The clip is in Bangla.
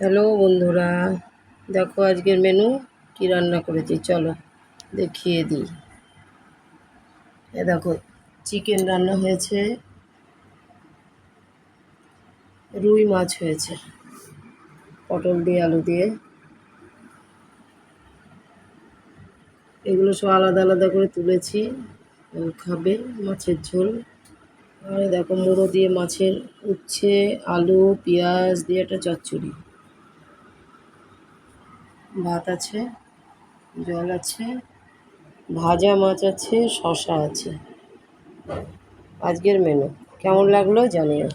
হ্যালো বন্ধুরা, দেখো আজকের মেনু কি রান্না করেছি, চলো দেখিয়ে দিই। দেখো, চিকেন রান্না হয়েছে, রুই মাছ হয়েছে, পটল দিয়ে আলু দিয়ে। এগুলো সব আলাদা আলাদা করে তুলেছি, খাবে মাছের ঝোল। আর দেখো, মুড়ো দিয়ে মাছের উচ্ছে, আলু পেঁয়াজ দিয়ে একটা চচ্চড়ি, ভাত আছে, জল আছে, ভাজা মাছ আছে, শশা আছে। আজকের মেনু কেমন লাগলো জানিও।